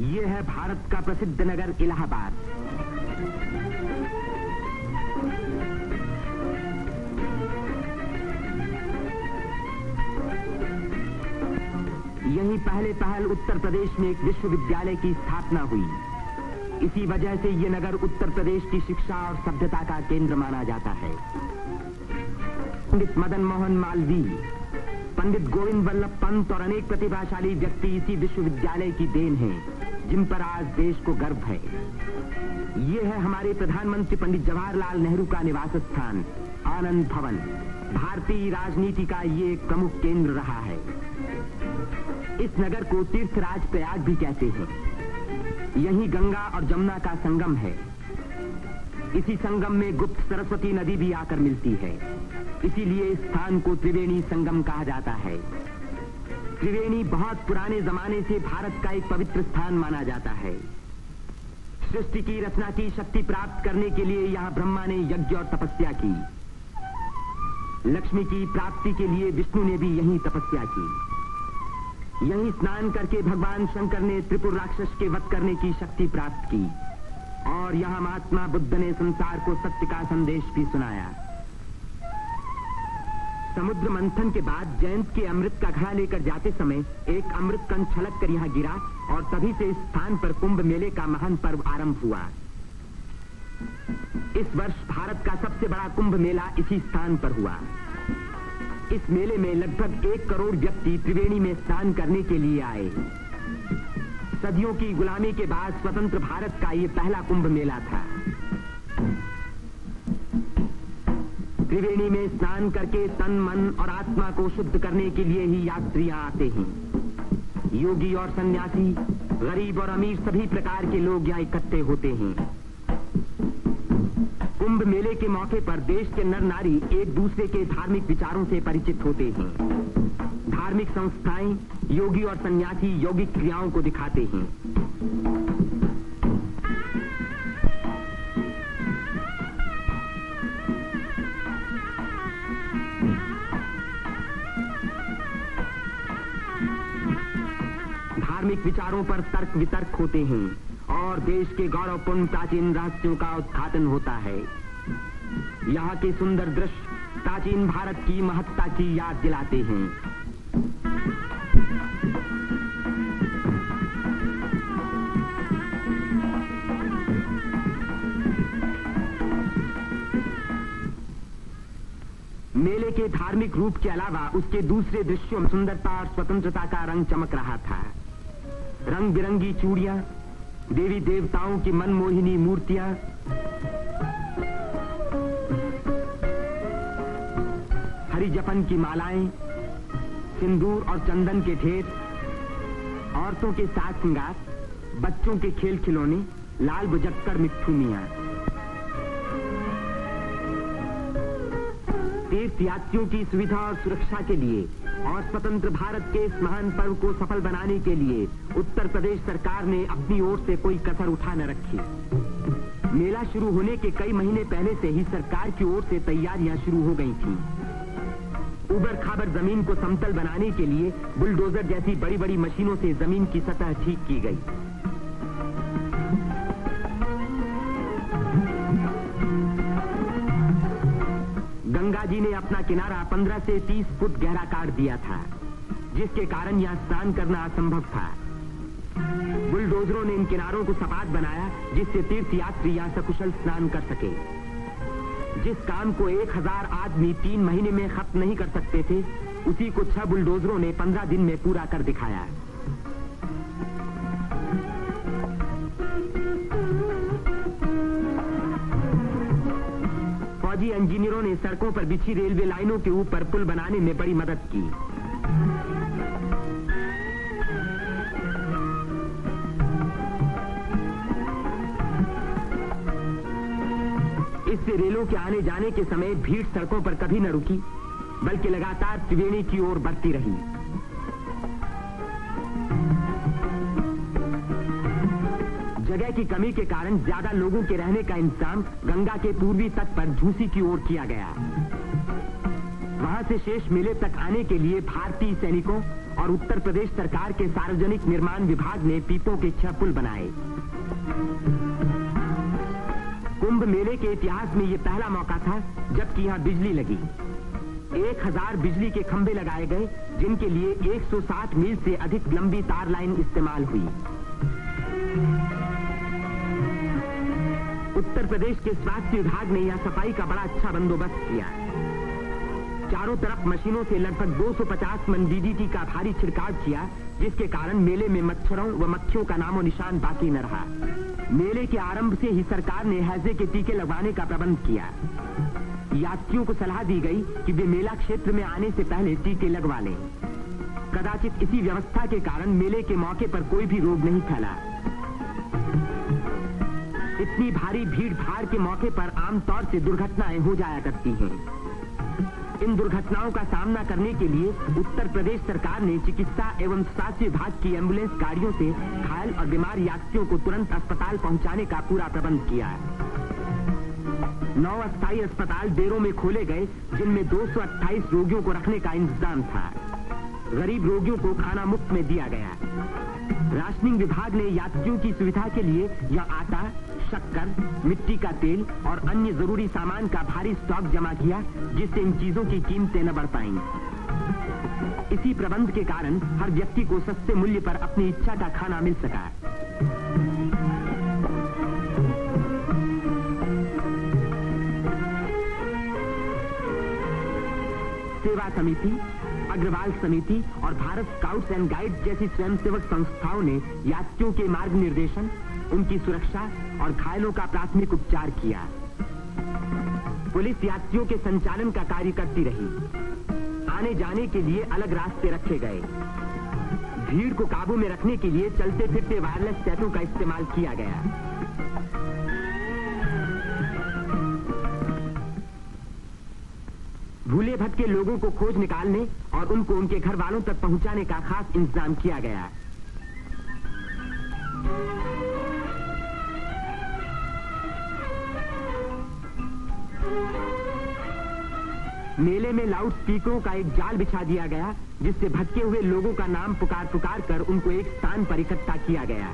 ये है भारत का प्रसिद्ध नगर इलाहाबाद। यहीं पहल उत्तर प्रदेश में एक विश्वविद्यालय की स्थापना हुई। इसी वजह से ये नगर उत्तर प्रदेश की शिक्षा और सभ्यता का केंद्र माना जाता है। पंडित मदन मोहन मालवीय, पंडित गोविंद वल्लभ पंत और अनेक प्रतिभाशाली व्यक्ति इसी विश्वविद्यालय की देन हैं, जिन पर आज देश को गर्व है। ये है हमारे प्रधानमंत्री पंडित जवाहरलाल नेहरू का निवास स्थान, आनंद भवन। भारतीय राजनीति का ये एक प्रमुख केंद्र रहा है। इस नगर को तीर्थराज प्रयाग भी कहते हैं। यहीं गंगा और जमुना का संगम है। इसी संगम में गुप्त सरस्वती नदी भी आकर मिलती है। इसीलिए इस स्थान को त्रिवेणी संगम कहा जाता है। त्रिवेणी बहुत पुराने जमाने से भारत का एक पवित्र स्थान माना जाता है। सृष्टि की रचना की शक्ति प्राप्त करने के लिए यहाँ ब्रह्मा ने यज्ञ और तपस्या की। लक्ष्मी की प्राप्ति के लिए विष्णु ने भी यहीं तपस्या की। यहीं स्नान करके भगवान शंकर ने त्रिपुर राक्षस के वध करने की शक्ति प्राप्त की और यहाँ महात्मा बुद्ध ने संसार को सत्य का संदेश भी सुनाया। समुद्र मंथन के बाद जयंत के अमृत का घड़ा लेकर जाते समय एक अमृत कण छलक कर यहाँ गिरा और तभी से इस स्थान पर कुंभ मेले का महान पर्व आरंभ हुआ। इस वर्ष भारत का सबसे बड़ा कुंभ मेला इसी स्थान पर हुआ। इस मेले में लगभग 1 करोड़ व्यक्ति त्रिवेणी में स्नान करने के लिए आए। सदियों की गुलामी के बाद स्वतंत्र भारत का ये पहला कुंभ मेला था। त्रिवेणी में स्नान करके तन, मन और आत्मा को शुद्ध करने के लिए ही यात्रियां आते हैं। योगी और सन्यासी, गरीब और अमीर सभी प्रकार के लोग यहाँ इकट्ठे होते हैं। कुंभ मेले के मौके पर देश के नर नारी एक दूसरे के धार्मिक विचारों से परिचित होते हैं। धार्मिक संस्थाएं योगी और सन्यासी यौगिक क्रियाओं को दिखाते हैं। धार्मिक विचारों पर तर्क वितर्क होते हैं और देश के गौरवपूर्ण प्राचीन रहस्यों का उद्घाटन होता है। यहाँ के सुंदर दृश्य प्राचीन भारत की महत्ता की याद दिलाते हैं। मेले के धार्मिक रूप के अलावा उसके दूसरे दृश्यों में सुंदरता और स्वतंत्रता का रंग चमक रहा था। रंग बिरंगी चूड़ियां, देवी देवताओं की मनमोहिनी मूर्तियां, हरी जपन की मालाएं, सिंदूर और चंदन के ढेर, औरतों के साज श्रृंगार, बच्चों के खेल खिलौने, लाल बुझक्कड़ मिट्ठू मियां। तीर्थयात्रियों की सुविधा और सुरक्षा के लिए और स्वतंत्र भारत के इस महान पर्व को सफल बनाने के लिए उत्तर प्रदेश सरकार ने अपनी ओर से कोई कसर उठा न रखी। मेला शुरू होने के कई महीने पहले से ही सरकार की ओर से तैयारियां शुरू हो गई थीं। उबड़ खाबड़ जमीन को समतल बनाने के लिए बुलडोजर जैसी बड़ी बड़ी मशीनों से जमीन की सतह ठीक की गई। गंगा जी ने अपना किनारा 15 से 30 फुट गहरा काट दिया था, जिसके कारण यहाँ स्नान करना असंभव था। बुलडोजरों ने इन किनारों को सपाट बनाया, जिससे तीर्थयात्री यहाँ सकुशल स्नान कर सके। जिस काम को 1000 आदमी 3 महीने में खत्म नहीं कर सकते थे, उसी को 6 बुलडोजरों ने 15 दिन में पूरा कर दिखाया। फौजी इंजीनियरों ने सड़कों पर बिछी रेलवे लाइनों के ऊपर पुल बनाने में बड़ी मदद की। इससे रेलों के आने जाने के समय भीड़ सड़कों पर कभी न रुकी, बल्कि लगातार त्रिवेणी की ओर बढ़ती रही। जगह की कमी के कारण ज्यादा लोगों के रहने का इंतजाम गंगा के पूर्वी तट पर झूसी की ओर किया गया। वहां से शेष मेले तक आने के लिए भारतीय सैनिकों और और उत्तर प्रदेश सरकार के सार्वजनिक निर्माण विभाग ने पीपों के 6 पुल बनाए। कुंभ मेले के इतिहास में यह पहला मौका था जबकि यहां बिजली लगी। 1000 बिजली के खंभे लगाए गए, जिनके लिए 160 मील से अधिक लंबी तार लाइन इस्तेमाल हुई। उत्तर प्रदेश के स्वास्थ्य विभाग ने यहां सफाई का बड़ा अच्छा बंदोबस्त किया। चारों तरफ मशीनों से लगभग 250 मन डीडीटी का भारी छिड़काव किया, जिसके कारण मेले में मच्छरों व मक्खियों का नामो निशान बाकी न रहा। मेले के आरंभ से ही सरकार ने हैजे के टीके लगवाने का प्रबंध किया। यात्रियों को सलाह दी गई कि वे मेला क्षेत्र में आने से पहले टीके लगवा लें। कदाचित इसी व्यवस्था के कारण मेले के मौके पर कोई भी रोग नहीं फैला। इतनी भारी भीड़ भाड़ के मौके पर आमतौर से दुर्घटनाएं हो जाया करती हैं। इन दुर्घटनाओं का सामना करने के लिए उत्तर प्रदेश सरकार ने चिकित्सा एवं स्वास्थ्य विभाग की एम्बुलेंस गाड़ियों से घायल और बीमार यात्रियों को तुरंत अस्पताल पहुंचाने का पूरा प्रबंध किया। 9 अस्थायी अस्पताल देरों में खोले गए, जिनमें 228 रोगियों को रखने का इंतजाम था। गरीब रोगियों को खाना मुफ्त में दिया गया। राशनिंग विभाग ने यात्रियों की सुविधा के लिए यहां आटा, शक्कर, मिट्टी का तेल और अन्य जरूरी सामान का भारी स्टॉक जमा किया, जिससे इन चीजों की कीमतें न बढ़ पाईं। इसी प्रबंध के कारण हर व्यक्ति को सस्ते मूल्य पर अपनी इच्छा का खाना मिल सका। सेवा समिति, अग्रवाल समिति और भारत स्काउट्स एंड गाइड्स जैसी स्वयंसेवक संस्थाओं ने यात्रियों के मार्ग निर्देशन, उनकी सुरक्षा और घायलों का प्राथमिक उपचार किया। पुलिस यात्रियों के संचालन का कार्य करती रही। आने जाने के लिए अलग रास्ते रखे गए। भीड़ को काबू में रखने के लिए चलते फिरते वायरलेस सेटों का इस्तेमाल किया गया। भूले भटके लोगों को खोज निकालने और उनको उनके घर वालों तक पहुंचाने का खास इंतजाम किया गया। मेले में लाउड स्पीकरों का एक जाल बिछा दिया गया, जिससे भटके हुए लोगों का नाम पुकार पुकार कर उनको एक स्थान पर इकट्ठा किया गया।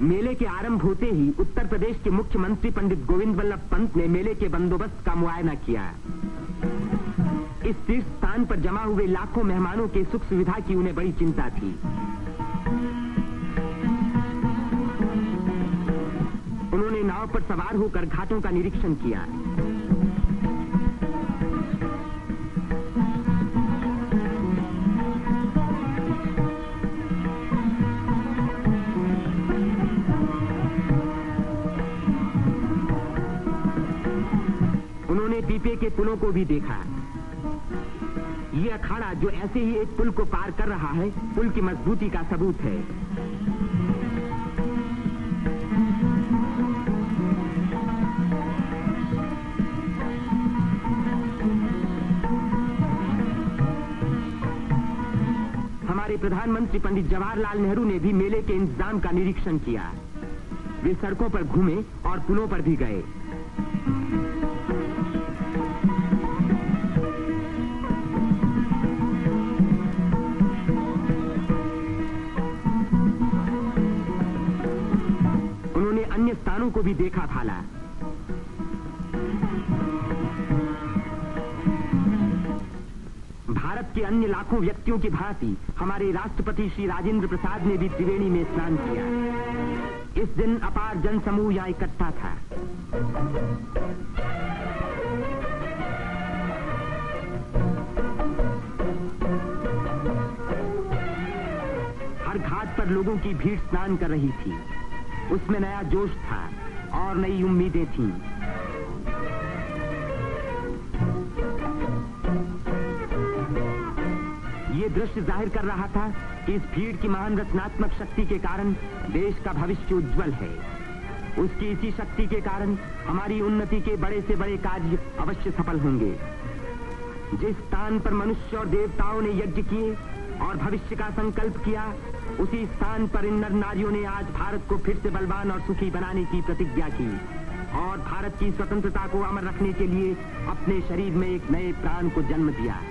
मेले के आरंभ होते ही उत्तर प्रदेश के मुख्यमंत्री पंडित गोविंद वल्लभ पंत ने मेले के बंदोबस्त का मुआयना किया। इस तीर्थ स्थान पर जमा हुए लाखों मेहमानों के सुख सुविधा की उन्हें बड़ी चिंता थी। उन्होंने नाव पर सवार होकर घाटों का निरीक्षण किया। उन्होंने पीपे के पुलों को भी देखा। ये अखाड़ा जो ऐसे ही एक पुल को पार कर रहा है, पुल की मजबूती का सबूत है। हमारे प्रधानमंत्री पंडित जवाहरलाल नेहरू ने भी मेले के इंतजाम का निरीक्षण किया। वे सड़कों पर घूमे और पुलों पर भी गए। अन्य स्थानों को भी देखा भाला। भारत के अन्य लाखों व्यक्तियों की भांति हमारे राष्ट्रपति श्री राजेंद्र प्रसाद ने भी त्रिवेणी में स्नान किया। इस दिन अपार जन समूह यहां इकट्ठा था। हर घाट पर लोगों की भीड़ स्नान कर रही थी। उसमें नया जोश था और नई उम्मीदें थीं। ये दृश्य जाहिर कर रहा था कि इस भीड़ की महान रचनात्मक शक्ति के कारण देश का भविष्य उज्जवल है। उसकी इसी शक्ति के कारण हमारी उन्नति के बड़े से बड़े कार्य अवश्य सफल होंगे। जिस स्थान पर मनुष्य और देवताओं ने यज्ञ किए और भविष्य का संकल्प किया, उसी स्थान पर इन नर नारियों ने आज भारत को फिर से बलवान और सुखी बनाने की प्रतिज्ञा की और भारत की स्वतंत्रता को अमर रखने के लिए अपने शरीर में एक नए प्राण को जन्म दिया।